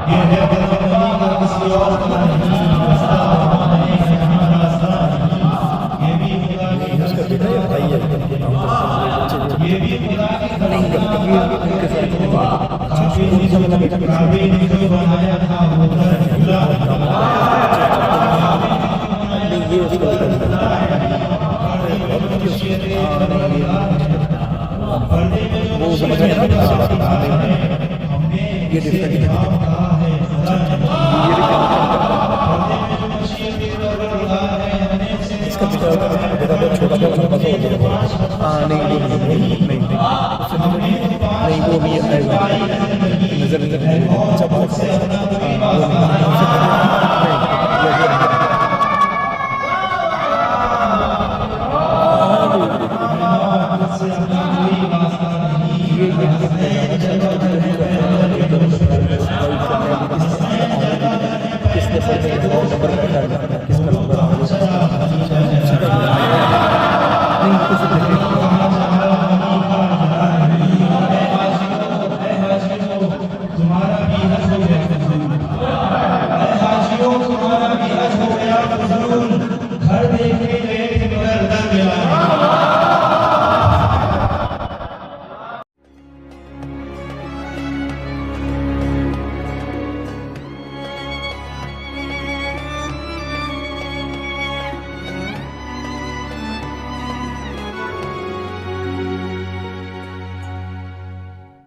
ये है बदमनी का किसी और का नहीं, रास्ता हमारे यहाँ रास्ता नहीं। ये भी खुदा की उसका बेटा या भाई है? ये भी खुदा की नहीं उनके साथ काबे ने जो बनाया था वो घर खुला नहीं, ये उसका बेटा वो समझ रहे हैं ना, ये डिफरेंट इसका बेटा बहुत छोटा था, लंबा सा हो गया। हाँ नहीं नहीं वो भी आएगा नजर अच्छा बहुत से अपना कोई वास्ता नहीं।